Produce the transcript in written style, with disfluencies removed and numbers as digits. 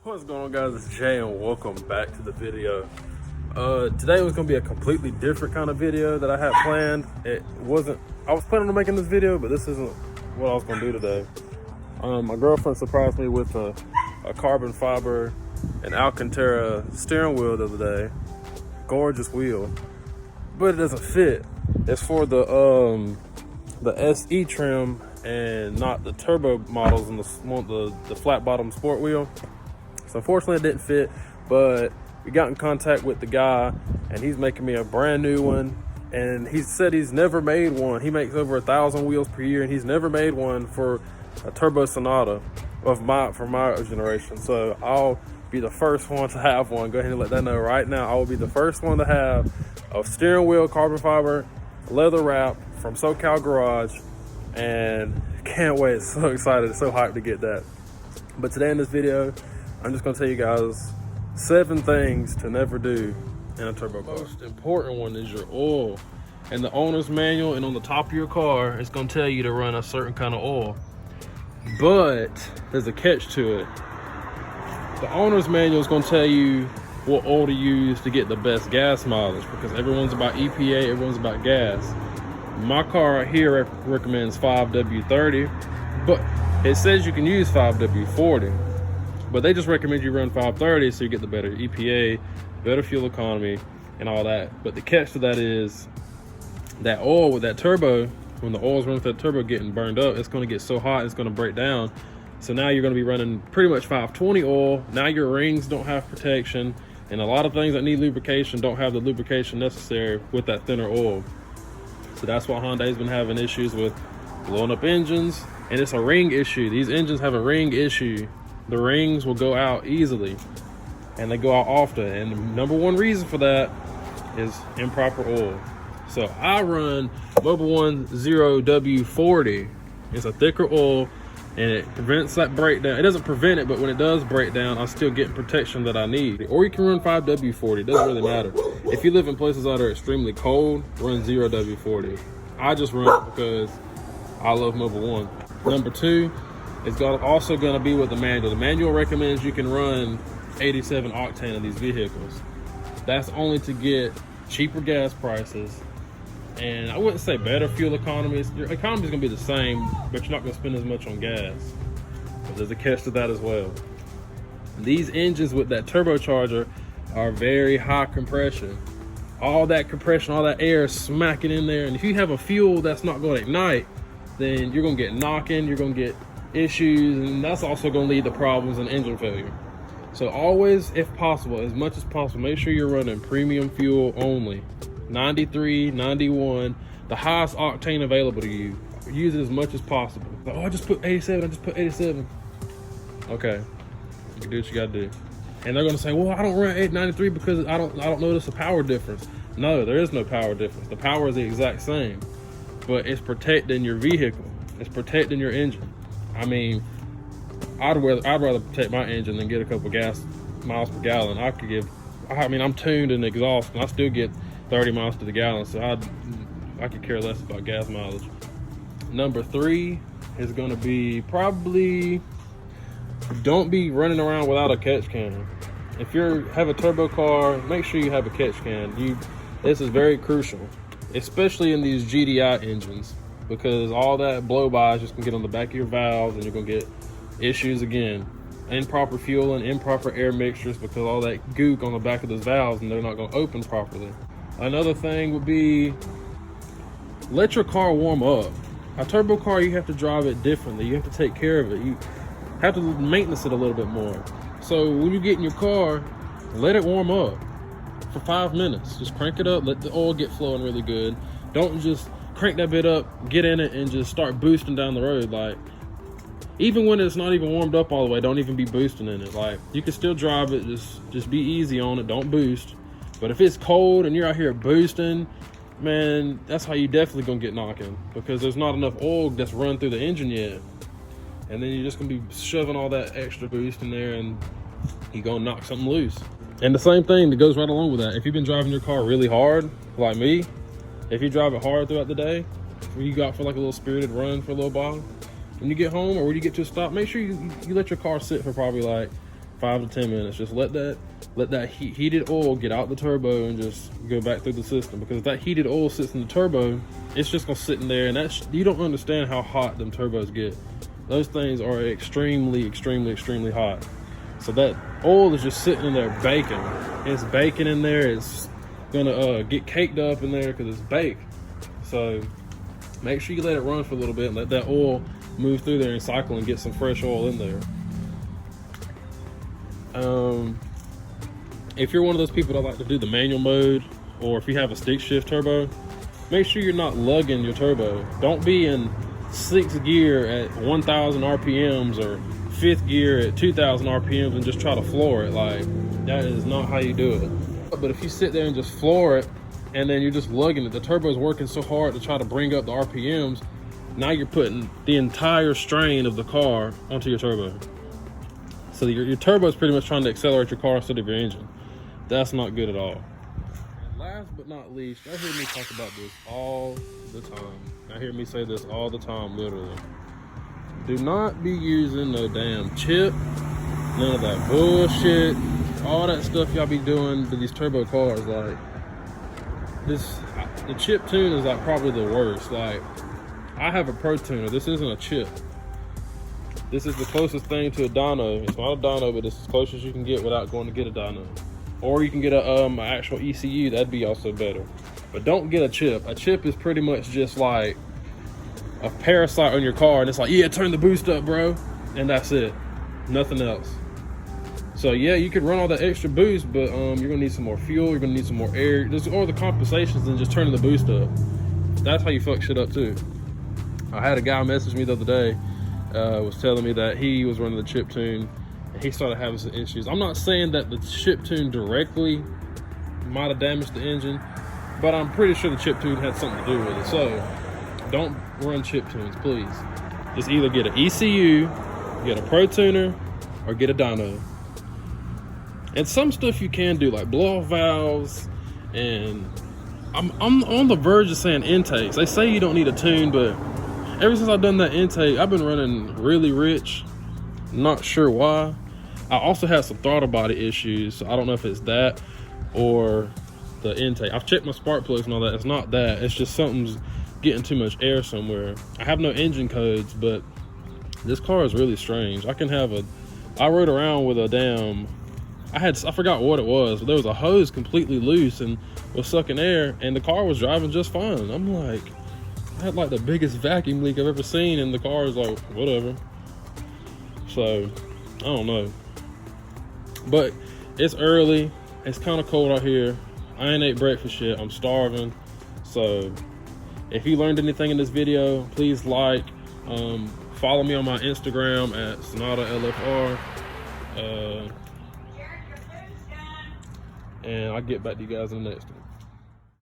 What's going on, guys? It's Jay and welcome back to the video. Today was gonna be a completely different kind of video that I had planned. I was planning on making this video, but this isn't what I was gonna do today. My girlfriend surprised me with a carbon fiber and Alcantara steering wheel the other day. Gorgeous wheel, but it doesn't fit. It's for the SE trim and not the turbo models and the flat bottom sport wheel. So unfortunately it didn't fit, but we got in contact with the guy and he's making me a brand new one. And he said he's never made one. He makes over 1,000 wheels per year and he's never made one for a turbo Sonata for my generation. So I'll be the first one to have one. Go ahead and let that know right now. I will be the first one to have a steering wheel, carbon fiber, leather wrap from SoCal Garage, and can't wait. So excited, so hyped to get that. But today in this video, I'm just gonna tell you guys 7 things to never do in a turbo car. The most important one is your oil. And the owner's manual and on the top of your car, it's gonna tell you to run a certain kind of oil. But there's a catch to it. The owner's manual is gonna tell you what oil to use to get the best gas mileage, because everyone's about EPA, everyone's about gas. My car right here recommends 5W30, but it says you can use 5W40. But they just recommend you run 530 so you get the better EPA, better fuel economy, and all that. But the catch to that is that oil with that turbo, when the oil's running with that turbo getting burned up, it's going to get so hot it's going to break down. So now you're going to be running pretty much 520 oil. Now your rings don't have protection, and a lot of things that need lubrication don't have the lubrication necessary with that thinner oil. So that's why Hyundai's been having issues with blowing up engines, and it's a ring issue. These engines have a ring issue. The rings will go out easily and they go out often, and the number one reason for that is improper oil. So I run Mobil 1 0W40. It's a thicker oil and it prevents that breakdown. It doesn't prevent it, but when it does break down, I'm still getting protection that I need. Or you can run 5W40, it doesn't really matter. If you live in places that are extremely cold, run 0W40. I just run it because I love Mobil 1. Number 2, it's also going to be with the manual. The manual recommends you can run 87 octane of these vehicles. That's only to get cheaper gas prices, and I wouldn't say better fuel economy. Your economy is going to be the same, but you're not going to spend as much on gas. But there's a catch to that as well. These engines with that turbocharger are very high compression. All that compression, all that air is smacking in there, and if you have a fuel that's not going to ignite, then you're going to get knocking, you're going to get issues, and that's also going to lead to problems and engine failure. So always, if possible, as much as possible, make sure you're running premium fuel only. 93, 91, the highest octane available to you. Use it as much as possible. Like, oh, I just put 87. Okay, you can do what you gotta do. And they're gonna say, well, I don't run 893 because I don't notice a power difference. No, there is no power difference. The power is the exact same, but it's protecting your vehicle. It's protecting your engine. I mean, I'd rather protect my engine than get a couple gas miles per gallon. I'm tuned and exhaust, and I still get 30 miles to the gallon, so I could care less about gas mileage. Number 3 is going to be probably don't be running around without a catch can. If you have a turbo car, make sure you have a catch can. This is very crucial, especially in these GDI engines, because all that blow-by is just going to get on the back of your valves and you're going to get issues again. Improper fueling, improper air mixtures, because all that gook on the back of those valves and they're not going to open properly. Another thing would be let your car warm up. A turbo car, you have to drive it differently. You have to take care of it. You have to maintenance it a little bit more. So when you get in your car, let it warm up for 5 minutes. Just crank it up, let the oil get flowing really good. Don't just crank that bit up, get in it, and just start boosting down the road. Like, even when it's not even warmed up all the way, don't even be boosting in it. Like, you can still drive it, just be easy on it, don't boost. But if it's cold and you're out here boosting, man, that's how you definitely gonna get knocking, because there's not enough oil that's run through the engine yet. And then you're just gonna be shoving all that extra boost in there and you're gonna knock something loose. And the same thing that goes right along with that. If you've been driving your car really hard, like me, if you drive it hard throughout the day, when you go out for like a little spirited run for a little while, when you get home or when you get to a stop, make sure you let your car sit for probably like 5 to 10 minutes. Just let that heated oil get out the turbo and just go back through the system, because if that heated oil sits in the turbo, it's just gonna sit in there, and you don't understand how hot them turbos get. Those things are extremely hot. So that oil is just sitting in there baking. It's baking in there. It's gonna get caked up in there because it's baked. So make sure you let it run for a little bit and let that oil move through there and cycle and get some fresh oil in there. If you're one of those people that like to do the manual mode, or if you have a stick shift turbo, make sure you're not lugging your turbo. Don't be in 6th gear at 1,000 RPMs or 5th gear at 2,000 RPMs and just try to floor it. Like, that is not how you do it. But if you sit there and just floor it, and then you're just lugging it, the turbo is working so hard to try to bring up the RPMs, now you're putting the entire strain of the car onto your turbo. So your turbo is pretty much trying to accelerate your car instead of your engine. That's not good at all. And last but not least, y'all hear me talk about this all the time. I hear me say this all the time, literally. Do not be using no damn chip, none of that bullshit, all that stuff y'all be doing to these turbo cars. Like, the chip tune is like probably the worst. Like, I have a Pro Tuner. This isn't a chip. This is the closest thing to a dyno. It's not a dyno, but it's as close as you can get without going to get a dyno. Or you can get an actual ECU. That'd be also better. But don't get a chip. A chip is pretty much just like a parasite on your car, and it's like, yeah, turn the boost up, bro, and that's it. Nothing else. So yeah, you could run all that extra boost, but you're gonna need some more fuel. You're gonna need some more air. Just all the compensations than just turning the boost up. That's how you fuck shit up too. I had a guy message me the other day, was telling me that he was running the chip tune and he started having some issues. I'm not saying that the chip tune directly might have damaged the engine, but I'm pretty sure the chip tune had something to do with it. So don't run chip tunes, please. Just either get an ECU, get a Pro Tuner, or get a dyno. And some stuff you can do, like blow off valves, and I'm on the verge of saying intakes. They say you don't need a tune, but ever since I've done that intake, I've been running really rich. Not sure why. I also had some throttle body issues, so I don't know if it's that or the intake. I've checked my spark plugs and all that. It's not that. It's just something's getting too much air somewhere. I have no engine codes, but this car is really strange. I rode around with a damn, I forgot what it was, but there was a hose completely loose and was sucking air, and the car was driving just fine. I'm like, I had like the biggest vacuum leak I've ever seen, and the car is like, whatever. So, I don't know. But it's early. It's kind of cold out here. I ain't ate breakfast yet. I'm starving. So, if you learned anything in this video, please like. Follow me on my Instagram at Sonata LFR. And I'll get back to you guys in the next one.